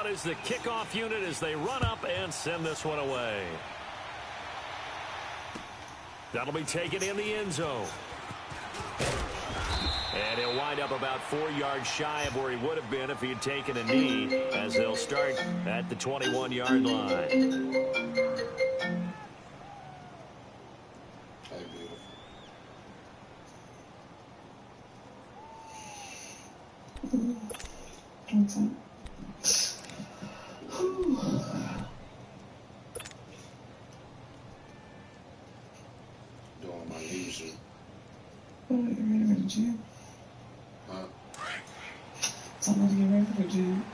out is the kickoff unit as they run up and send this one away. That'll be taken in the end zone. And he'll wind up about 4 yards shy of where he would have been if he had taken a knee, as they'll start at the 21-yard line. Doing my leisure. Oh, you're ready for the gym? Huh? Something to get ready for the gym.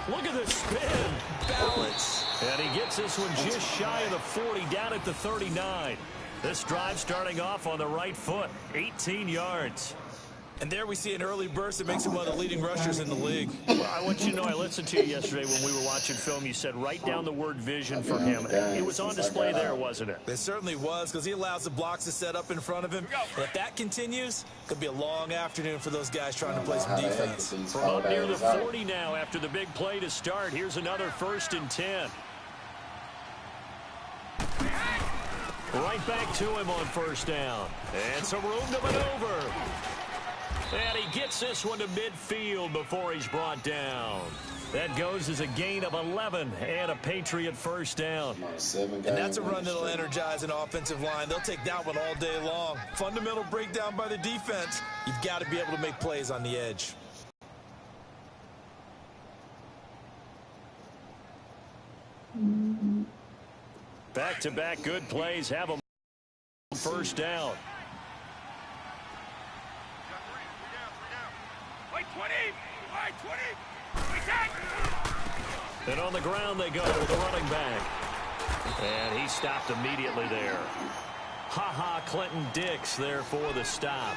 Look at the spin. Balance. And he gets this one just shy of the 40, down at the 39. This drive starting off on the right foot, 18 yards. And there we see an early burst that makes him one of the leading rushers in the league. Well, I want you to know, I listened to you yesterday when we were watching film. You said write down the word vision for him. It was on display there, wasn't it? It certainly was, because he allows the blocks to set up in front of him. And if that continues, it could be a long afternoon for those guys trying to play some defense. From up near the 40 now after the big play to start. Here's another 1st and 10. Right back to him on 1st down. And some room to maneuver. And he gets this one to midfield before he's brought down. That goes as a gain of 11 and a Patriot 1st down. And that's a run that'll energize an offensive line. They'll take that one all day long. Fundamental breakdown by the defense. You've got to be able to make plays on the edge. Back-to-back good plays have them 1st down. And on the ground they go with the running back. And he stopped immediately there. Clinton Dix there for the stop.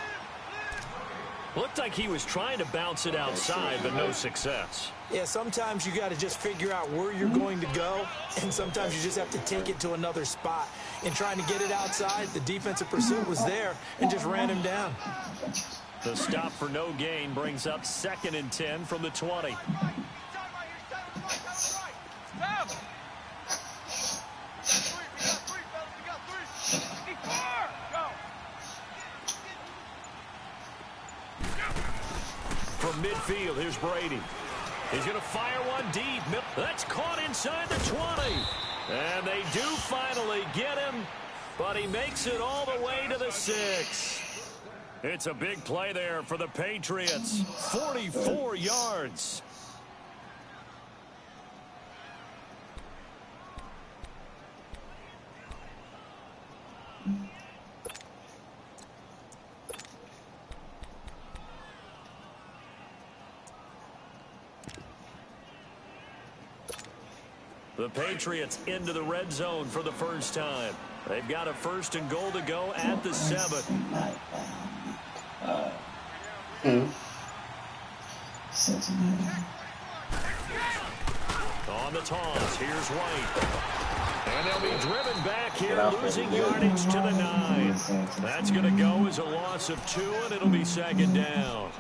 Looked like he was trying to bounce it outside, but no success. Yeah, sometimes you got to just figure out where you're going to go, and sometimes you just have to take it to another spot. In trying to get it outside, the defensive pursuit was there and just ran him down. The stop for no gain brings up 2nd and 10 from the 20. From midfield, here's Brady. He's going to fire one deep. That's caught inside the 20. And they do finally get him, but he makes it all the way to the 6. It's a big play there for the Patriots. 44 yards. The Patriots into the red zone for the first time. They've got a 1st and goal to go at the 7. On the toss, here's White. And they'll be driven back here, losing yardage to the 9. That's going to go as a loss of 2, and it'll be 2nd down.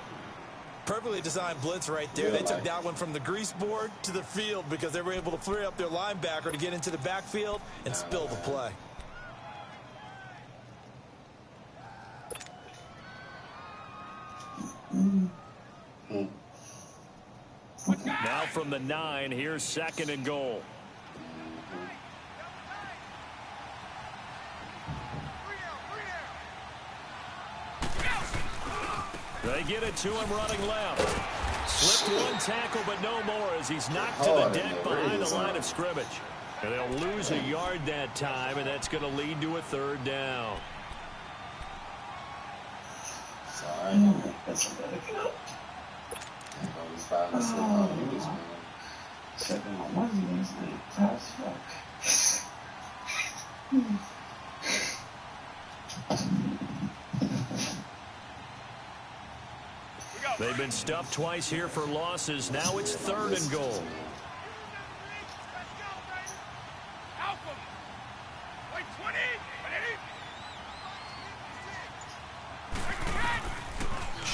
Perfectly designed blitz right there. They took that one from the grease board to the field because they were able to free up their linebacker to get into the backfield and spill the play. Now from the 9, here's 2nd and goal. They get it to him running left. Slipped one tackle, but no more as he's knocked to the deck behind the line of scrimmage. And they'll lose a yard that time, and that's going to lead to a 3rd down. Sorry. Always falling asleep on you this man. Second on Wednesday, fast fuck. They've been stuffed twice here for losses. Now it's 3rd and goal.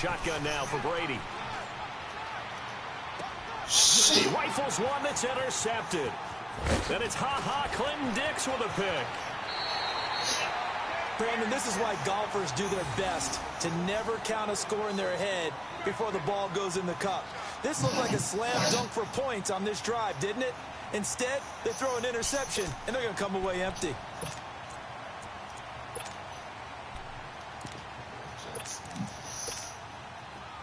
shotgun now for Brady. Shit. He rifles one that's intercepted. Then it's Clinton Dix with a pick. Brandon, this is why golfers do their best to never count a score in their head before the ball goes in the cup. This looked like a slam dunk for points on this drive, didn't it? Instead, they throw an interception, and they're going to come away empty.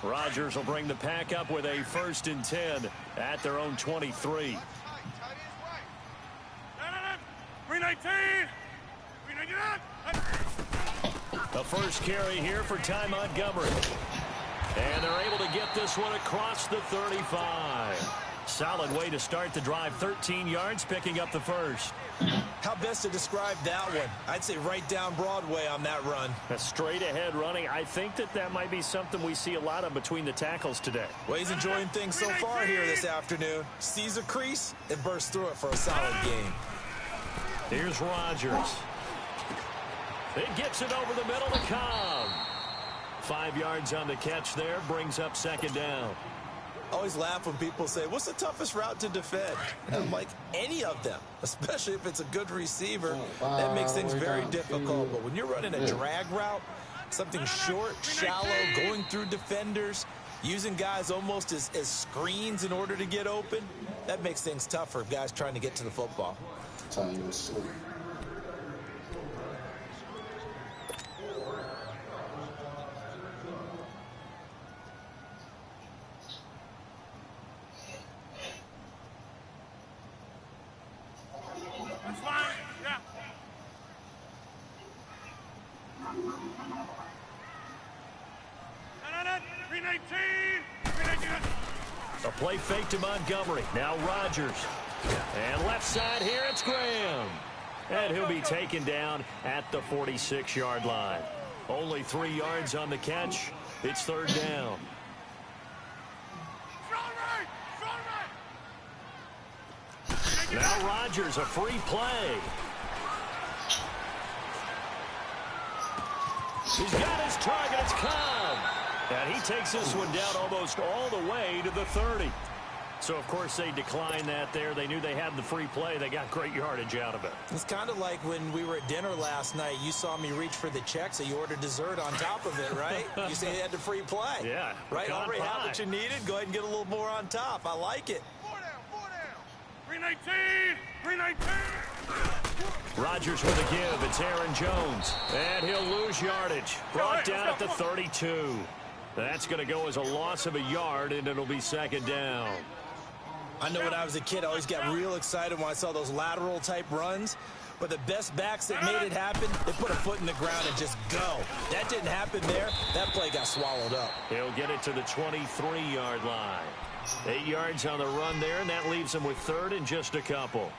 Rodgers will bring the pack up with a 1st and 10 at their own 23. 319! The first carry here for Ty Montgomery. And they're able to get this one across the 35. Solid way to start the drive. 13 yards, picking up the first. How best to describe that one? I'd say right down Broadway on that run. A straight ahead running. I think that might be something we see a lot of between the tackles today. Well, he's enjoying things so far here this afternoon. Sees a crease and bursts through it for a solid game. Here's Rodgers. It gets it over the middle to Cobb. 5 yards on the catch there, brings up 2nd down. I always laugh when people say, what's the toughest route to defend? And I'm like, any of them, especially if it's a good receiver. That makes things very difficult. But when you're running a drag route, something short, shallow, going through defenders, using guys almost as screens in order to get open, that makes things tough for guys trying to get to the football. Telling you to sleep. A play fake to Montgomery. Now Rodgers. And left side here, it's Graham. And he'll be taken down at the 46-yard line. Only 3 yards on the catch. It's 3rd down. Now Rodgers, a free play. He's got his target. It's Cobb. And he takes this one down almost all the way to the 30. So, of course, they declined that there. They knew they had the free play. They got great yardage out of it. It's kind of like when we were at dinner last night. You saw me reach for the check, so you ordered dessert on top of it, right? You say you had the free play. Yeah. Right? Already had what you needed. Go ahead and get a little more on top. I like it. 319! 319! Rodgers with a give. It's Aaron Jones. And he'll lose yardage. Brought down at the 32. That's going to go as a loss of a yard, and it'll be 2nd down. I know when I was a kid, I always got real excited when I saw those lateral-type runs. But the best backs that made it happen, they put a foot in the ground and just go. That didn't happen there. That play got swallowed up. He'll get it to the 23-yard line. 8 yards on the run there, and that leaves him with 3rd and just a couple.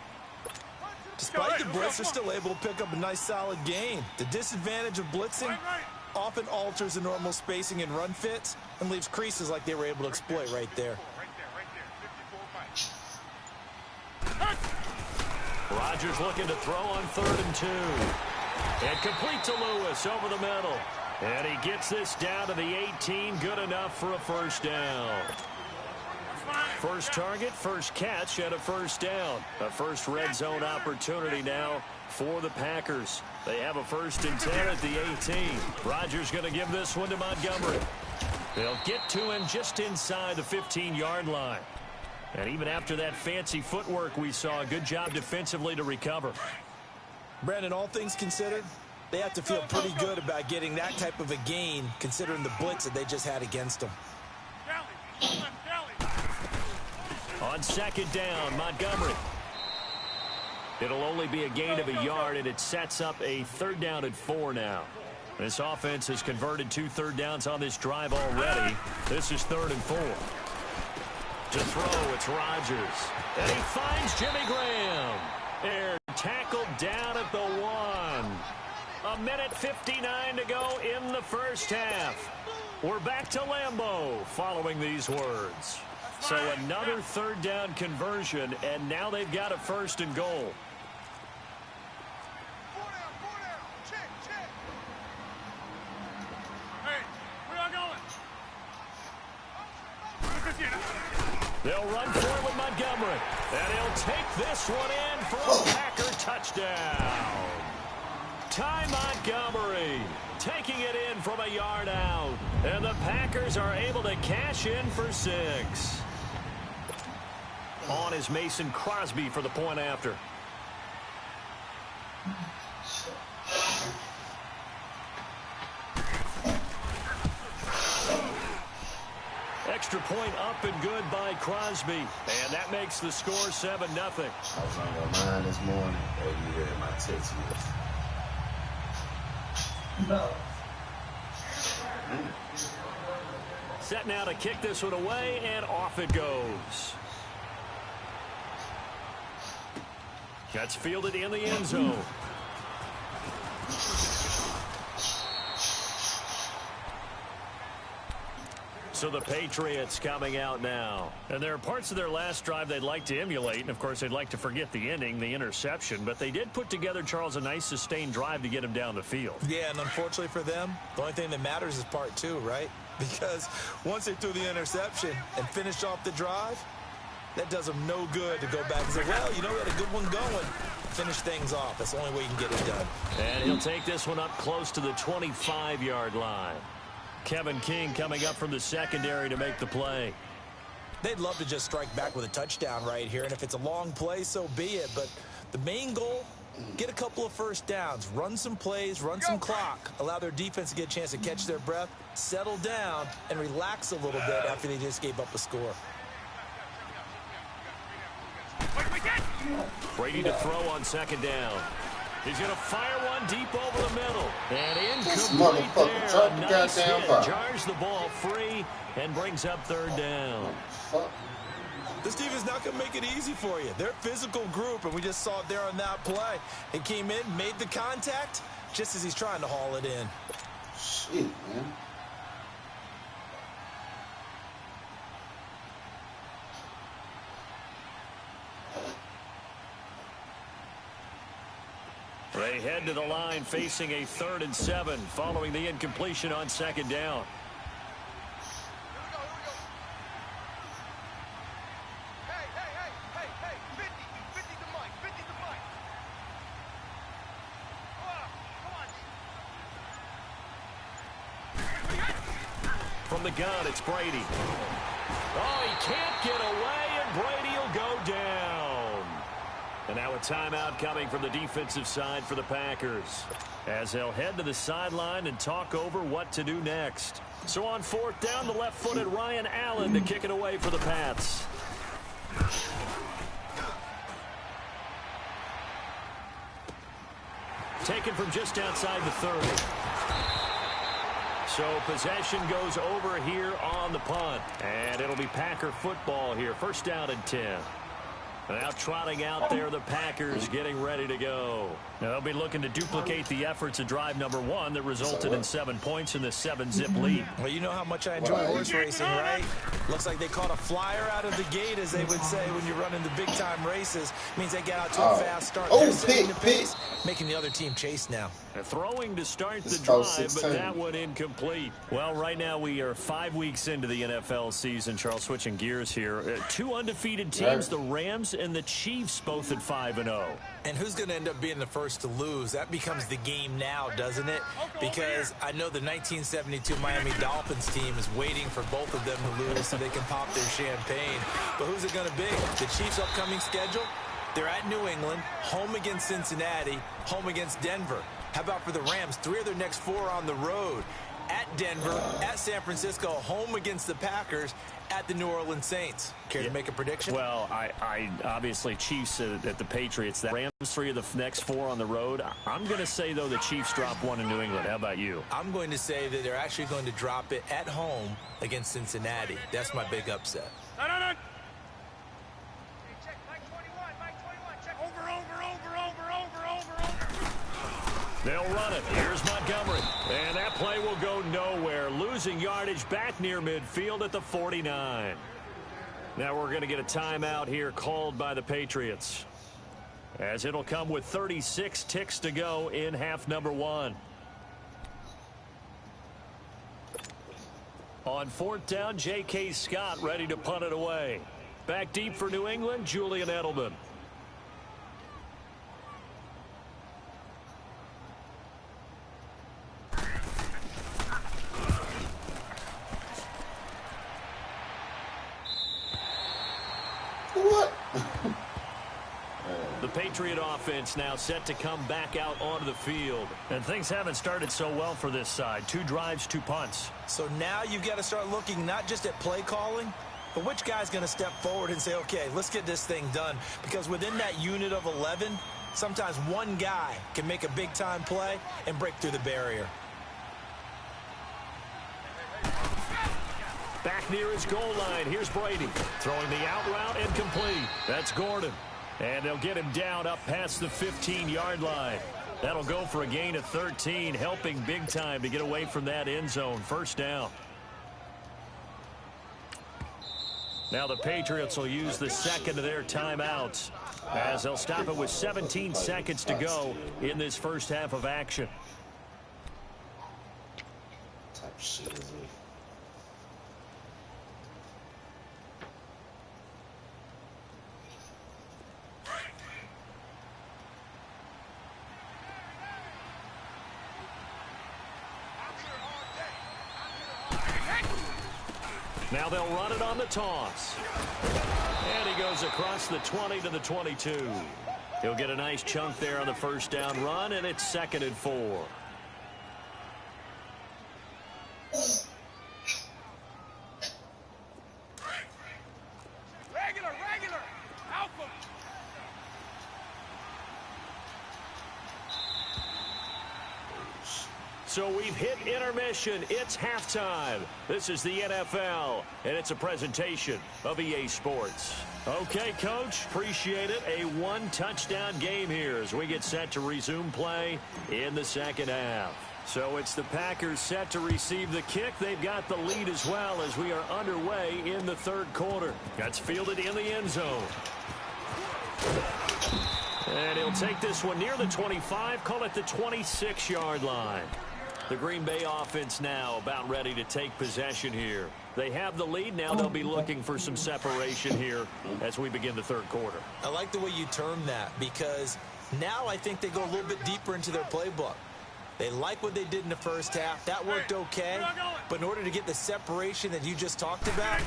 Despite the blitz, they're still able to pick up a nice, solid gain. The disadvantage of blitzing often alters the normal spacing and run fits and leaves creases like they were able to exploit right there. Rodgers looking to throw on 3rd and 2. And complete to Lewis over the middle. And he gets this down to the 18. Good enough for a 1st down. First target, first catch, and a 1st down. A first red zone opportunity now for the Packers. They have a 1st and 10 at the 18. Rodgers going to give this one to Montgomery. They'll get to him just inside the 15-yard line. And even after that fancy footwork we saw, a good job defensively to recover. Brandon, all things considered, they have to feel pretty good about getting that type of a gain considering the blitz that they just had against them. On 2nd down, Montgomery. It'll only be a gain of a yard, and it sets up a 3rd down and 4 now. This offense has converted 2 third downs on this drive already. This is 3rd and 4. To throw, it's Rodgers. And he finds Jimmy Graham. They're tackled down at the 1. 1:59 to go in the first half. We're back to Lambeau following these words. So another 3rd down conversion, and now they've got a 1st and goal. Hey, where y'all going? They'll run for it with Montgomery. And he'll take this one in for a Packer touchdown. Ty Montgomery taking it in from a yard out. And the Packers are able to cash in for 6. On is Mason Crosby for the point after. Extra point up and good by Crosby. And that makes the score 7-0. I was on your mind this morning. Oh, you hear my text list. No. Set now to kick this one away, and off it goes. That's fielded in the end zone. So the Patriots coming out now. And there are parts of their last drive they'd like to emulate. And, of course, they'd like to forget the ending, the interception. But they did put together, Charles, a nice sustained drive to get him down the field. Yeah, and unfortunately for them, the only thing that matters is part 2, right? Because once they threw the interception and finished off the drive, that does them no good to go back and say, well, you know, we had a good one going. Finish things off. That's the only way you can get it done. And he'll take this one up close to the 25-yard line. Kevin King coming up from the secondary to make the play. They'd love to just strike back with a touchdown right here, and if it's a long play, so be it. But the main goal, get a couple of first downs, run some plays, run some clock, allow their defense to get a chance to catch their breath, settle down, and relax a little bit after they just gave up a score. Brady to throw on second down. He's going to fire one deep over the middle. And incomplete there. Nice hit. Jars the ball free and brings up third down. This team is not going to make it easy for you. They're a physical group, and we just saw it there on that play. He came in, made the contact, just as he's trying to haul it in. Shit, man. They head to the line facing a 3rd and 7 following the incompletion on second down. From the gun, it's Brady. Oh, he can't get away, and Brady will go down. And now a timeout coming from the defensive side for the Packers, as they'll head to the sideline and talk over what to do next. So on 4th down, the left-footed Ryan Allen to kick it away for the Pats. Taken from just outside the 30. So possession goes over here on the punt. And it'll be Packer football here. 1st down and 10. Now trotting out there, the Packers getting ready to go. Now they'll be looking to duplicate the efforts of drive number 1 that resulted in 7 points in this 7-zip lead. Well, you know how much I enjoy horse racing, right? Looks like they caught a flyer out of the gate, as they would say when you're running the big-time races. Means they get out to a fast start. They're setting the pace, making the other team chase now. Throwing to start the drive, but that one incomplete. Well, right now we are 5 weeks into the NFL season. Charles, switching gears here. 2 undefeated teams, the Rams and the Chiefs, both at 5-0. And who's going to end up being the first to lose? That becomes the game now, doesn't it? Because I know the 1972 Miami Dolphins team is waiting for both of them to lose so they can pop their champagne. But who's it going to be? The Chiefs' upcoming schedule? They're at New England, home against Cincinnati, home against Denver. How about for the Rams? 3 of their next 4 on the road. At Denver, at San Francisco, home against the Packers, at the New Orleans Saints. Care to make a prediction? Well, I obviously Chiefs at the Patriots. That Rams 3 of the next 4 on the road. I'm going to say, though, the Chiefs drop 1 in New England. How about you? I'm going to say that they're actually going to drop it at home against Cincinnati. That's my big upset. No. Check, Mike 21, check. Over. They'll run it. Here's Montgomery. And that play will go nowhere. Losing yardage back near midfield at the 49. Now we're going to get a timeout here called by the Patriots, as it'll come with 36 ticks to go in half number 1. On 4th down, J.K. Scott ready to punt it away. Back deep for New England, Julian Edelman. What? The Patriot offense now set to come back out onto the field. And things haven't started so well for this side. 2 drives, 2 punts. So now you've got to start looking not just at play calling, but which guy's going to step forward and say, okay, let's get this thing done. Because within that unit of 11, sometimes one guy can make a big-time play and break through the barrier. Back near his goal line. Here's Brady. Throwing the out route and complete. That's Gordon. And they'll get him down up past the 15-yard line. That'll go for a gain of 13, helping big time to get away from that end zone. First down. Now the Patriots will use the second of their timeouts as they'll stop it with 17 seconds to go in this first half of action. Type shit is it? Now they'll run it on the toss. And he goes across the 20 to the 22. He'll get a nice chunk there on the first down run, and it's 2nd and 4. Regular. Alpha. So we've hit intermission. It's halftime. This is the NFL, and it's a presentation of EA Sports. Okay, Coach, appreciate it. A 1-touchdown game here as we get set to resume play in the second half. So it's the Packers set to receive the kick. They've got the lead as well as we are underway in the third quarter. That's fielded in the end zone. And he'll take this one near the 25, call it the 26-yard line. The Green Bay offense now about ready to take possession here. They have the lead. Now they'll be looking for some separation here as we begin the third quarter. I like the way you term that because now I think they go a little bit deeper into their playbook. They like what they did in the first half. That worked okay. But in order to get the separation that you just talked about,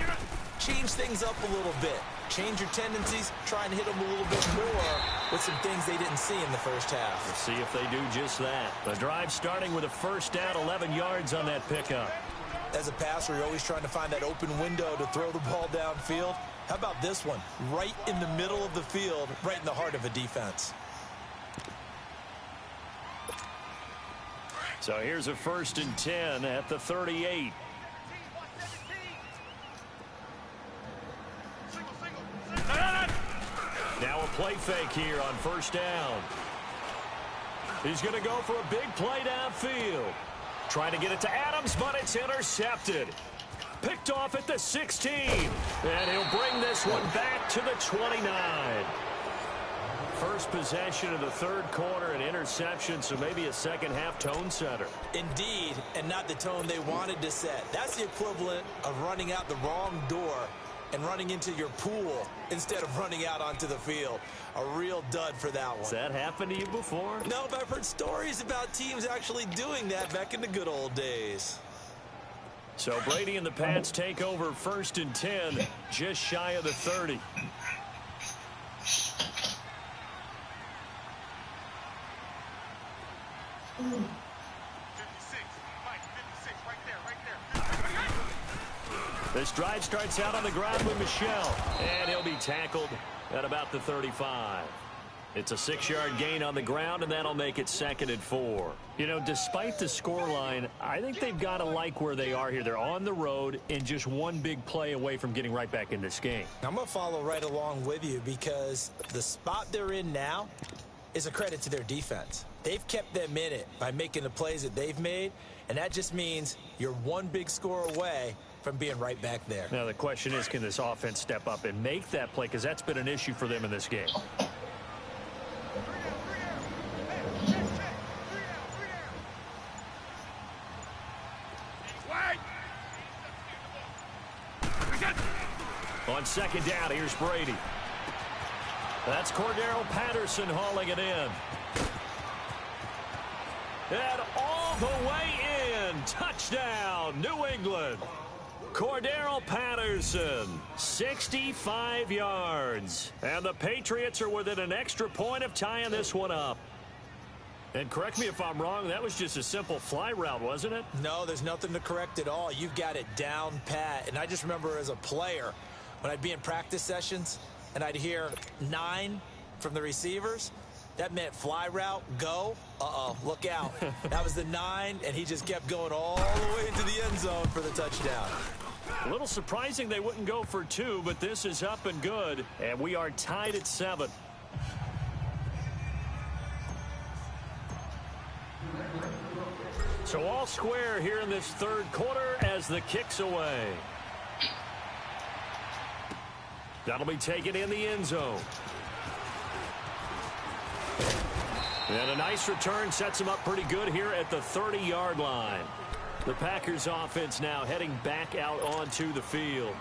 change things up a little bit. Change your tendencies. Try and hit them a little bit more with some things they didn't see in the first half. We'll see if they do just that. The drive starting with a first down, 11 yards on that pickup. As a passer, you're always trying to find that open window to throw the ball downfield. How about this one? Right in the middle of the field, right in the heart of a defense. So here's a 1st and 10 at the 38. Now a play fake here on first down. He's going to go for a big play downfield. Trying to get it to Adams, but it's intercepted. Picked off at the 16. And he'll bring this one back to the 29. First possession of the third quarter, an interception, so maybe a second-half tone setter. Indeed, and not the tone they wanted to set. That's the equivalent of running out the wrong door and running into your pool instead of running out onto the field. A real dud for that one. Has that happened to you before? No, but I've heard stories about teams actually doing that back in the good old days. So Brady and the Pats take over 1st and 10, just shy of the 30. This drive starts out on the ground with Michel, and he'll be tackled at about the 35. It's a 6-yard gain on the ground, and that'll make it 2nd and 4. You know, despite the scoreline, I think they've got to like where they are here. They're on the road and just one big play away from getting right back in this game. I'm going to follow right along with you because the spot they're in now is a credit to their defense. They've kept them in it by making the plays that they've made, and that just means you're one big score away from being right back there. Now the question is, can this offense step up and make that play? Because that's been an issue for them in this game. On second down, here's Brady. That's Cordero Patterson hauling it in. And all the way in. Touchdown, New England. Cordero Patterson, 65 yards. And the Patriots are within an extra point of tying this one up. And correct me if I'm wrong, that was just a simple fly route, wasn't it? No, there's nothing to correct at all. You've got it down pat. And I just remember as a player, when I'd be in practice sessions and I'd hear 9 from the receivers, that meant fly route, go. Uh-oh, look out. That was the 9, and he just kept going all the way into the end zone for the touchdown. A little surprising they wouldn't go for 2, but this is up and good, and we are tied at 7. So all square here in this third quarter as the kick's away. That'll be taken in the end zone. And a nice return sets him up pretty good here at the 30-yard line. The Packers offense now heading back out onto the field.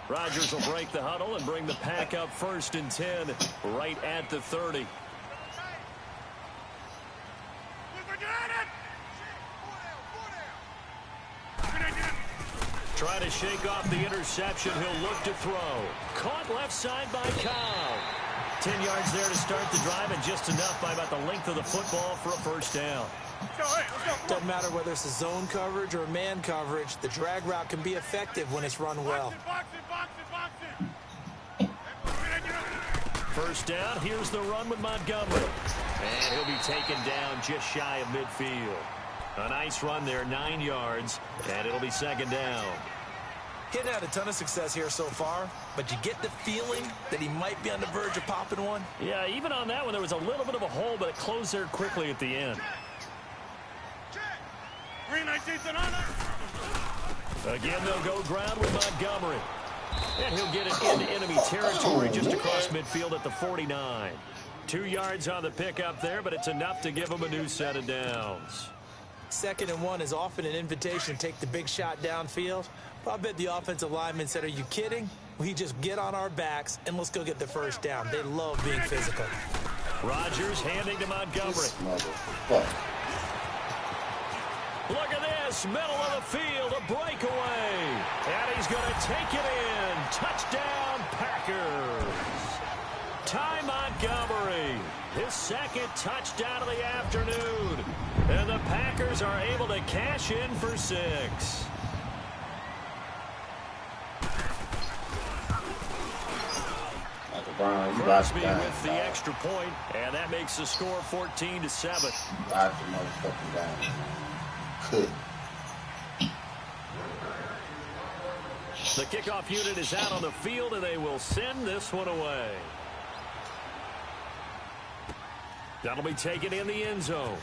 Rodgers will break the huddle and bring the pack up 1st and 10 right at the 30. Trying to shake off the interception. He'll look to throw. Caught left side by Cobb. 10 yards there to start the drive, and just enough by about the length of the football for a first down. Doesn't matter whether it's a zone coverage or man coverage, the drag route can be effective when it's run well. First down, here's the run with Montgomery. And he'll be taken down just shy of midfield. A nice run there, 9 yards, and it'll be 2nd down. He hadn't had a ton of success here so far, but you get the feeling that he might be on the verge of popping one. Yeah, even on that one, there was a little bit of a hole, but it closed there quickly at the end. Again, they'll go ground with Montgomery. And he'll get it into enemy territory just across midfield at the 49. 2 yards on the pickup there, but it's enough to give him a new set of downs. 2nd and 1 is often an invitation to take the big shot downfield. But I bet the offensive lineman said, are you kidding? We just get on our backs and let's go get the first down. They love being physical. Rodgers handing to Montgomery. Look at this, middle of the field, a breakaway. And he's going to take it in. Touchdown, Packers. Ty Montgomery, his 2nd touchdown of the afternoon. And the Packers are able to cash in for 6. Crosby with the extra point, and that makes the score 14-7. The kickoff unit is out on the field, and they will send this one away. That'll be taken in the end zone.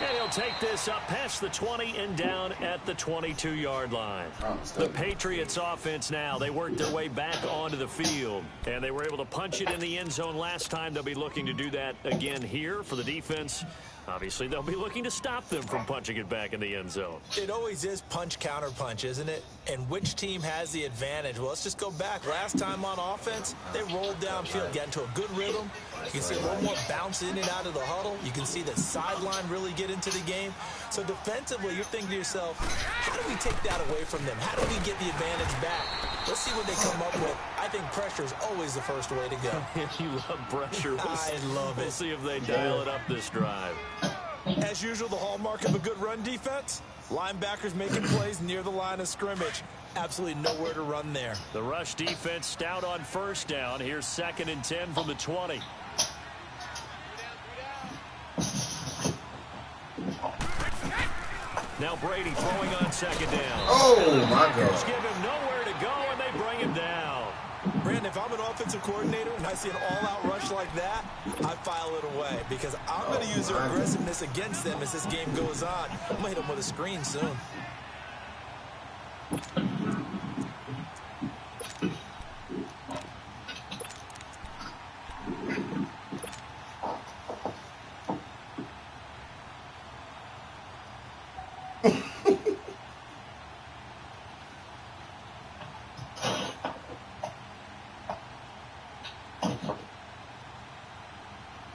And he'll take this up past the 20 and down at the 22-yard line. The Patriots offense now, they worked their way back onto the field, and they were able to punch it in the end zone last time. They'll be looking to do that again here for the defense. Obviously, they'll be looking to stop them from punching it back in the end zone. It always is punch-counter-punch, isn't it? And which team has the advantage? Well, let's just go back. Last time on offense, they rolled downfield, got into a good rhythm. You can see a little more bounce in and out of the huddle. You can see the sideline really get into the game. So defensively, you're thinking to yourself, how do we take that away from them? How do we get the advantage back? Let's see what they come up with. I think pressure is always the first way to go. You love pressure. I love it. We'll see if they dial it up this drive. As usual, the hallmark of a good run defense, linebackers making plays near the line of scrimmage. Absolutely nowhere to run there. The rush defense stout on first down. Here's 2nd and 10 from the 20. Now Brady throwing on 2nd down. Oh, my God. Just give him nowhere to go, and they bring him down. Brandon, if I'm an offensive coordinator and I see an all-out rush like that, I file it away because I'm going to use their aggressiveness against them as this game goes on. I'm going to hit them with a screen soon.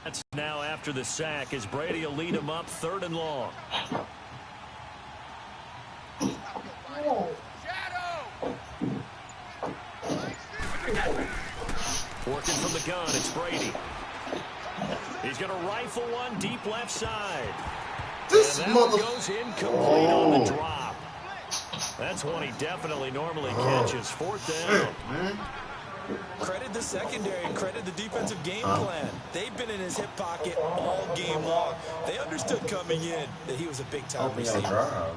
That's now after the sack as Brady will lead him up 3rd and long. Working from the gun, it's Brady. He's going to rifle one deep left side. This and that one goes incomplete on the drop. That's one he definitely normally catches. 4th down. Credit the secondary and credit the defensive game plan. They've been in his hip pocket all game long. They understood coming in that he was a big-time receiver.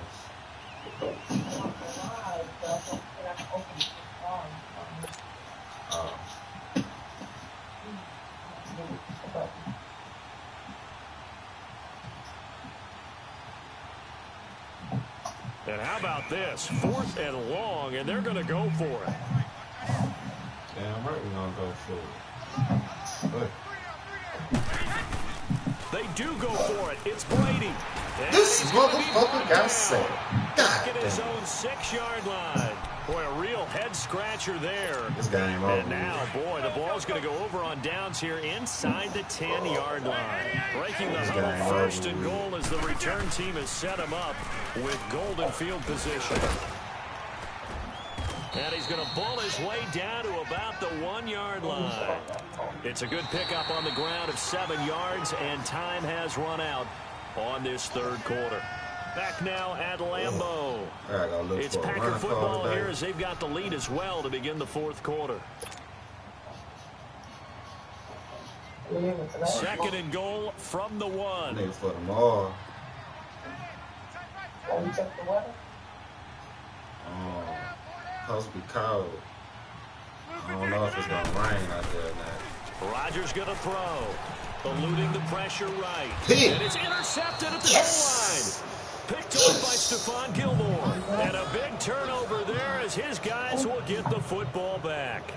And how about this? 4th and long, and they're going to go for it. Damn right we're going to go for it. They do go for it. It's Brady. And this motherfucker got sacked. Back at his own 6-yard line. Boy, a real head-scratcher there. This game over. And now, boy, the ball's going to go over on downs here inside the 10-yard line. Breaking the huddle 1st and goal as the return team has set him up with golden field position. And he's going to bull his way down to about the 1-yard line. It's a good pickup on the ground of 7 yards, and time has run out on this 3rd quarter. Back now at Lambeau. It's Packer football here as they've got the lead as well to begin the 4th quarter. 2nd and goal from the 1. Nigga for tomorrow. Supposed to be cold. I don't know if it's going to rain out there now. Rodgers going to throw. Eluding the pressure right. And it's intercepted at the goal line. Picked off by Stephon Gilmore. And a big turnover there as his guys will get the football back.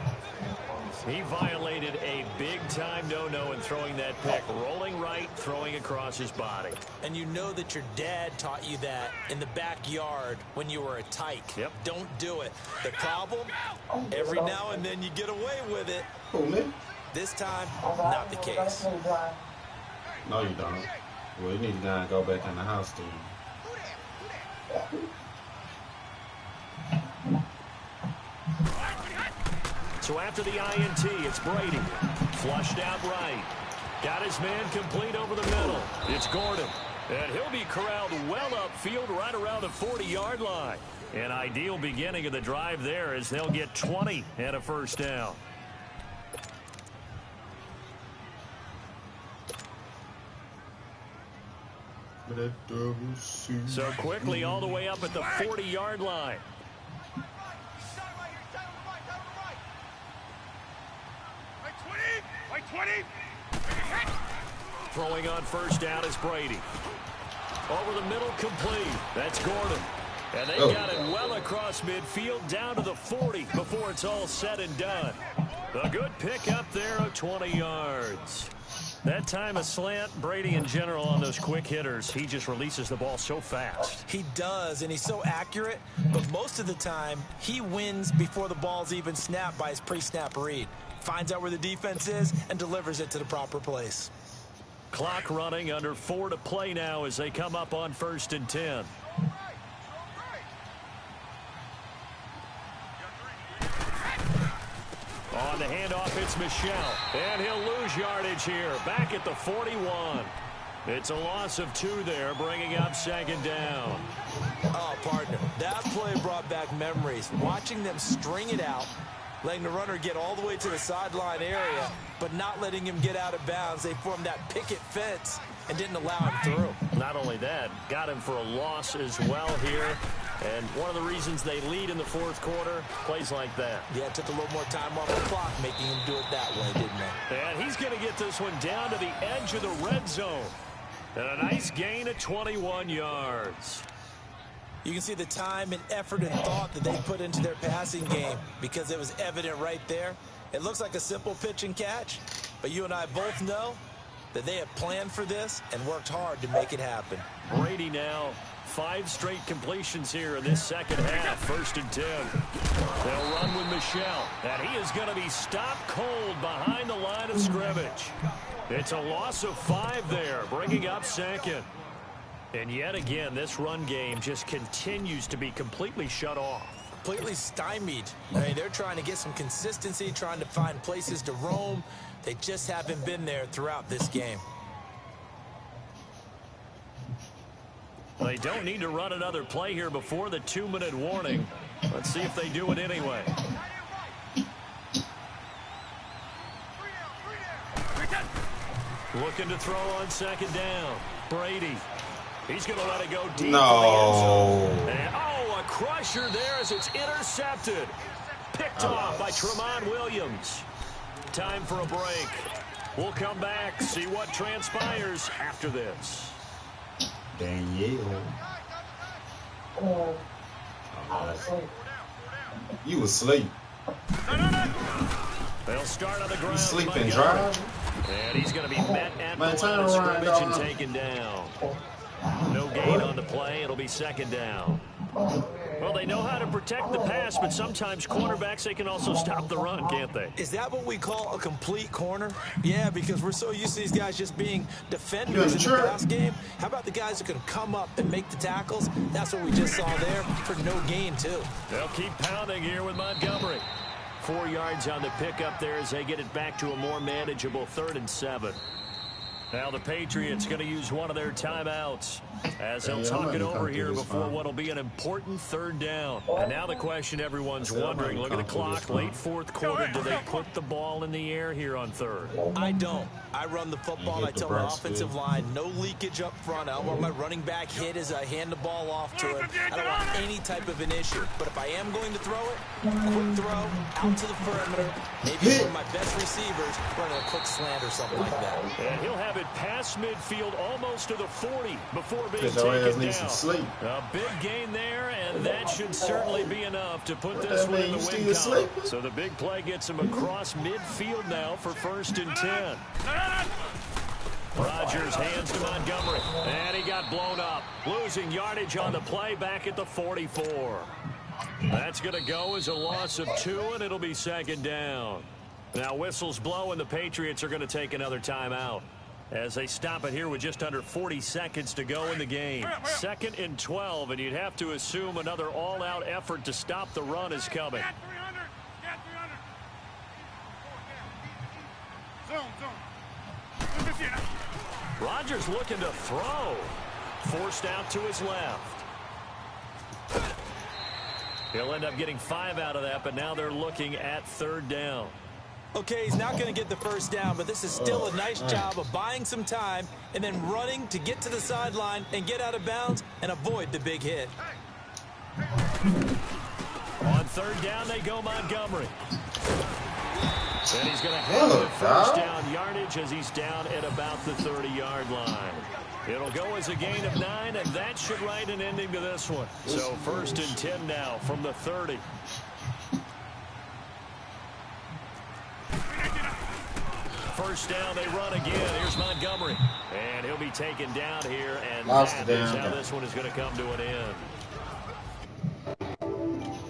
He violated a big-time no-no in throwing that pick. Rolling right, throwing across his body. And you know that your dad taught you that in the backyard when you were a tyke. Yep. Don't do it. The problem, every now and then you get away with it. Who, me? This time, not the case. No, you don't. Well, you need to go back in the house, dude. So after the INT, it's Brady. Flushed out right. Got his man complete over the middle. It's Gordon. And he'll be corralled well upfield right around the 40-yard line. An ideal beginning of the drive there as they'll get 20 and a 1st down. So quickly all the way up at the 40-yard line. Throwing on 1st down is Brady. Over the middle, complete. That's Gordon. And they got it well across midfield down to the 40 before it's all said and done. A good pickup there of 20 yards. That time a slant. Brady in general on those quick hitters, he just releases the ball so fast. He does, and he's so accurate, but most of the time he wins before the ball's even snapped by his pre-snap read. Finds out where the defense is and delivers it to the proper place. Clock running, under 4 to play now as they come up on 1st and 10. On the handoff, it's Michel. And he'll lose yardage here. Back at the 41. It's a loss of 2 there, bringing up 2nd down. Oh, partner, that play brought back memories. Watching them string it out, letting the runner get all the way to the sideline area, but not letting him get out of bounds. They formed that picket fence and didn't allow him through. Not only that, got him for a loss as well here. And one of the reasons they lead in the 4th quarter, plays like that. Yeah, it took a little more time off the clock, making him do it that way, didn't they? And he's going to get this one down to the edge of the red zone. And a nice gain of 21 yards. You can see the time and effort and thought that they put into their passing game because it was evident right there. It looks like a simple pitch and catch, but you and I both know that they have planned for this and worked hard to make it happen. Brady now 5 straight completions here in this second half. 1st and 10. They'll run with Michelle, and he is going to be stopped cold behind the line of scrimmage. It's a loss of 5 there, bringing up 2nd. And yet again, this run game just continues to be completely shut off. Completely stymied. I mean, they're trying to get some consistency, trying to find places to roam. They just haven't been there throughout this game. They don't need to run another play here before the 2-minute warning. Let's see if they do it anyway. Looking to throw on 2nd down. Brady. He's going to let it go deep. No. And, oh, a crusher there as it's intercepted. Picked off by Tremont Williams. Time for a break. We'll come back, see what transpires after this. Danielle. You asleep. They'll start on the ground. You sleep and drive? And he's going to be met at the turn line of around, scrimmage and dog. taken down. No gain on the play. It'll be 2nd down. Well, they know how to protect the pass, but sometimes cornerbacks, they can also stop the run, can't they? Is that what we call a complete corner? Yeah, because we're so used to these guys just being defenders in the pass game. How about the guys who can come up and make the tackles? That's what we just saw there for no gain, too. They'll keep pounding here with Montgomery. 4 yards on the pickup there as they get it back to a more manageable 3rd and 7. Now the Patriots going to use one of their timeouts as they'll talk it over here before what will be an important 3rd down. And now the question everyone's wondering, look at the clock, late 4th quarter, do they put the ball in the air here on 3rd? I don't. I run the football, and I tell my offensive line, no leakage up front. I don't want my running back hit as I hand the ball off to him. I don't want any type of an issue. But if I am going to throw it, quick throw, out to the perimeter, maybe one of my best receivers running a quick slant or something like that. And he'll have it past midfield almost to the 40 before being Because your ass taken needs some down. sleep. A big gain there, and that should certainly be enough to put this one in the win column. sleeping? So the big play gets him across midfield now for 1st and 10. Rodgers hands to Montgomery, and he got blown up. Losing yardage on the play back at the 44. That's going to go as a loss of 2, and it'll be 2nd down. Now whistles blow, and the Patriots are going to take another timeout as they stop it here with just under 40 seconds to go in the game. 2nd and 12, and you'd have to assume another all-out effort to stop the run is coming. Rodgers looking to throw. Forced out to his left. He'll end up getting 5 out of that, but now they're looking at 3rd down. Okay, he's not going to get the 1st down, but this is still a nice job of buying some time and then running to get to the sideline and get out of bounds and avoid the big hit. On 3rd down, they go Montgomery. And he's going to have the 1st down yardage as he's down at about the 30-yard line. It'll go as a gain of 9, and that should write an ending to this one. So 1st and 10 now from the 30. First down, they run again. Here's Montgomery. And he'll be taken down here, and that is how this one is going to come to an end.